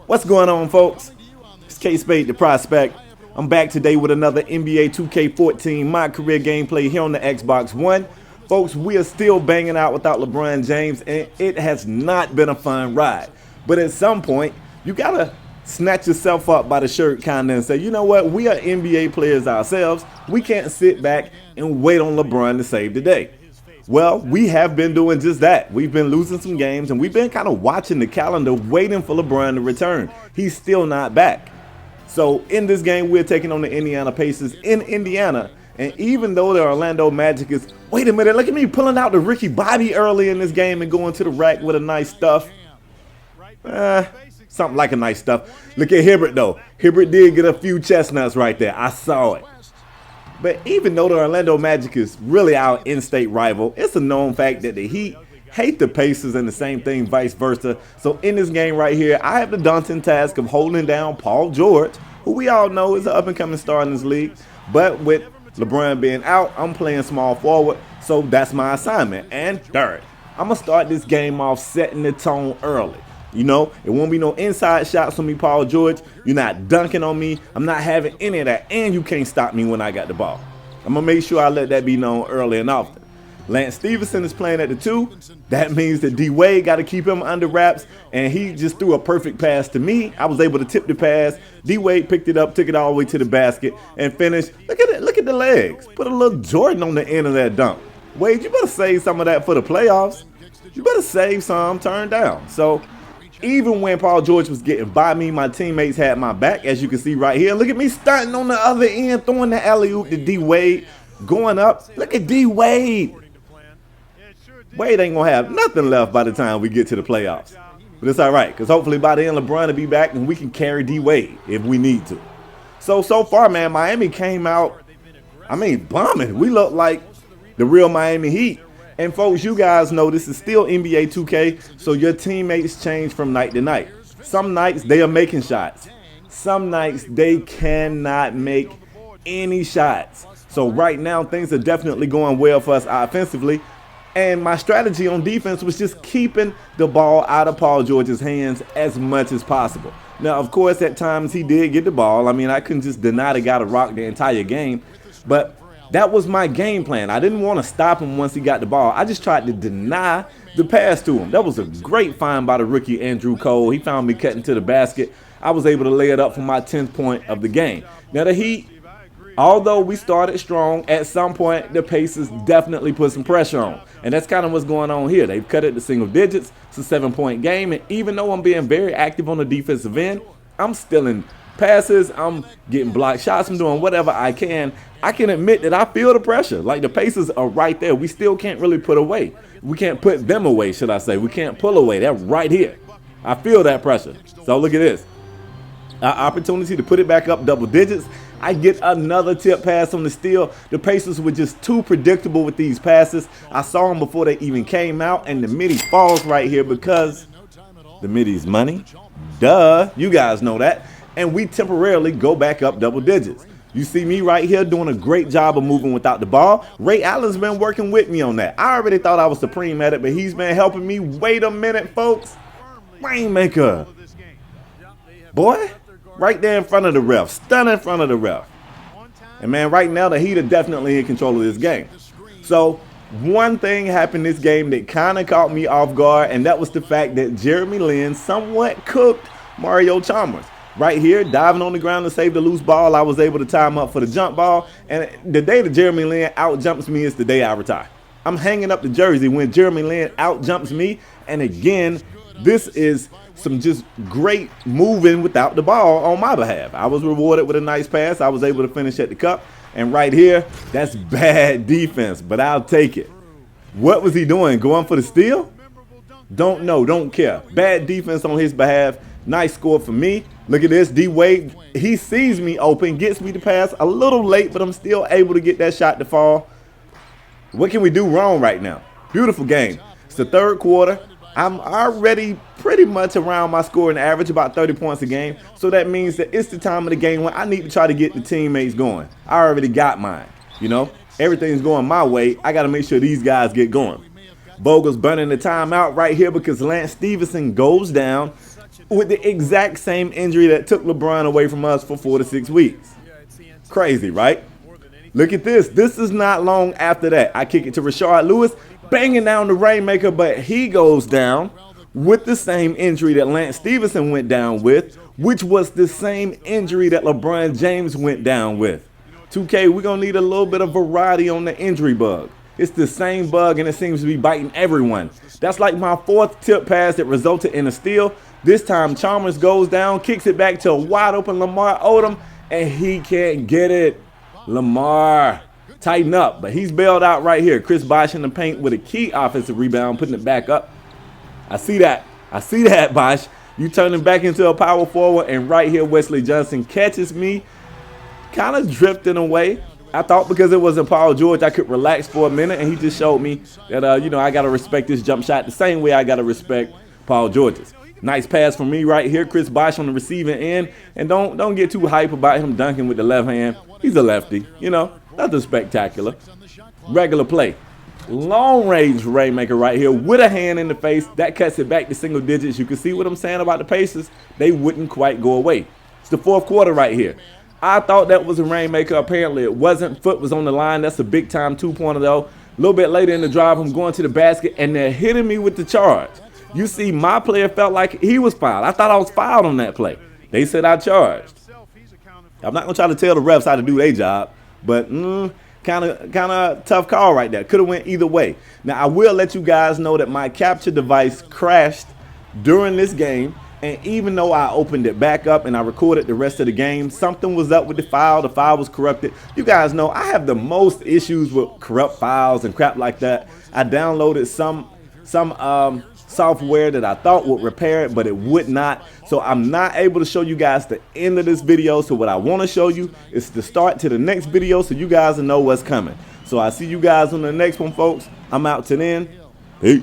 What's going on, folks? It's Kspadetheprospect. I'm back today with another NBA 2K14 My Career gameplay here on the Xbox One. Folks, we are still banging out without LeBron James, and it has not been a fun ride. But at some point, you gotta snatch yourself up by the shirt kind of and say, you know what, we are NBA players ourselves. We can't sit back and wait on LeBron to save the day. Well, we have been doing just that. We've been losing some games, and we've been kind of watching the calendar, waiting for LeBron to return. He's still not back. So in this game, we're taking on the Indiana Pacers in Indiana. And even though the Orlando Magic is, wait a minute, look at me pulling out the Ricky Bobby early in this game and going to the rack with a nice stuff. Something like a nice stuff. Look at Hibbert, though. Hibbert did get a few chestnuts right there. I saw it. But even though the Orlando Magic is really our in-state rival, it's a known fact that the Heat hate the Pacers and the same thing vice versa. So in this game right here, I have the daunting task of holding down Paul George, who we all know is an up-and-coming star in this league. But with LeBron being out, I'm playing small forward, so that's my assignment. And third, I'm going to start this game off setting the tone early. You know, it won't be no inside shots on me, Paul George. You're not dunking on me. I'm not having any of that. And you can't stop me when I got the ball. I'm going to make sure I let that be known early and often. Lance Stevenson is playing at the 2. That means that D-Wade got to keep him under wraps. And he just threw a perfect pass to me. I was able to tip the pass. D-Wade picked it up, took it all the way to the basket, and finished. Look at it. Look at the legs. Put a little Jordan on the end of that dunk. Wade, you better save some of that for the playoffs. You better save some, turn down. So even when Paul George was getting by me, my teammates had my back, as you can see right here. Look at me stunting on the other end, throwing the alley-oop to D-Wade, going up. Look at D-Wade. Wade ain't going to have nothing left by the time we get to the playoffs. But it's all right, because hopefully by then LeBron will be back and we can carry D-Wade if we need to. So far, man, Miami came out, bombing. We look like the real Miami Heat. And folks, you guys know this is still NBA 2K, so your teammates change from night to night. Some nights they are making shots. Some nights they cannot make any shots. So right now things are definitely going well for us offensively. And my strategy on defense was just keeping the ball out of Paul George's hands as much as possible. Now, of course, at times he did get the ball. I couldn't just deny the guy to rock the entire game. But that was my game plan. I didn't want to stop him once he got the ball. I just tried to deny the pass to him. That was a great find by the rookie Andrew Cole. He found me cutting to the basket. I was able to lay it up for my 10th point of the game. Now the Heat, although we started strong, at some point the Pacers definitely put some pressure on. And that's kind of what's going on here. They've cut it to single digits. It's a 7-point game. And even though I'm being very active on the defensive end, I'm stealing passes, I'm getting blocked shots, I'm doing whatever I can admit that I feel the pressure. Like the Pacers are right there. We still can't really put away. We can't put them away, should I say. We can't pull away. They're right here. I feel that pressure. So look at this. Our opportunity to put it back up double digits. I get another tip pass on the steal. The Pacers were just too predictable with these passes. I saw them before they even came out, and the midi falls right here because the midi's money. Duh. You guys know that. And we temporarily go back up double digits. You see me right here doing a great job of moving without the ball. Ray Allen's been working with me on that. I already thought I was supreme at it, but he's been helping me. Wait a minute, folks. RainMaker. Boy, right there in front of the ref. Stun in front of the ref. And man, right now the Heat are definitely in control of this game. So one thing happened this game that kind of caught me off guard, and that was the fact that Jeremy Lin somewhat cooked Mario Chalmers. Right here, diving on the ground to save the loose ball, I was able to tie him up for the jump ball. And the day that Jeremy Lin out-jumps me is the day I retire. I'm hanging up the jersey when Jeremy Lin out-jumps me. And again, this is some just great moving without the ball on my behalf. I was rewarded with a nice pass. I was able to finish at the cup. And right here, that's bad defense, but I'll take it. What was he doing? Going for the steal? Don't know, don't care. Bad defense on his behalf. Nice score for me. Look at this, D-Wade. He sees me open, gets me to pass a little late, but I'm still able to get that shot to fall. What can we do wrong right now? Beautiful game. It's the third quarter. I'm already pretty much around my scoring average, about 30 points a game. So that means that it's the time of the game when I need to try to get the teammates going. I already got mine, you know. Everything's going my way. I got to make sure these guys get going. Vogel's burning the timeout right here because Lance Stevenson goes down. with the exact same injury that took LeBron away from us for 4 to 6 weeks. Crazy, right? Look at this. This is not long after that. I kick it to Rashard Lewis, banging down the RainMaker, but he goes down with the same injury that Lance Stevenson went down with, which was the same injury that LeBron James went down with. 2K, we're going to need a little bit of variety on the injury bug. It's the same bug, and it seems to be biting everyone. That's like my 4th tip pass that resulted in a steal. This time, Chalmers goes down, kicks it back to a wide-open Lamar Odom, and he can't get it. Lamar, tighten up, but he's bailed out right here. Chris Bosh in the paint with a key offensive rebound, putting it back up. I see that. I see that, Bosh. You turning back into a power forward, and right here, Wesley Johnson catches me, kind of drifting away. I thought because it wasn't Paul George, I could relax for a minute, and he just showed me that, I got to respect this jump shot the same way I got to respect Paul George's. Nice pass from me right here. Chris Bosh on the receiving end. And don't get too hype about him dunking with the left hand. He's a lefty, nothing spectacular. Regular play. Long range RainMaker right here with a hand in the face. That cuts it back to single digits. You can see what I'm saying about the Pacers. They wouldn't quite go away. It's the 4th quarter right here. I thought that was a RainMaker. Apparently it wasn't. Foot was on the line. That's a big time 2-pointer though. A little bit later in the drive, I'm going to the basket and they're hitting me with the charge. You see, my player felt like he was fouled. I thought I was fouled on that play. They said I charged. I'm not going to try to tell the refs how to do their job, but kind of tough call right there. Could have went either way. Now, I will let you guys know that my capture device crashed during this game, and even though I opened it back up and I recorded the rest of the game, something was up with the file. The file was corrupted. You guys know I have the most issues with corrupt files and crap like that. I downloaded some software that I thought would repair it, but it would not. So I'm not able to show you guys the end of this video. So what I want to show you is the start to the next video so you guys will know what's coming. So I see you guys on the next one, folks. I'm out to then. Peace.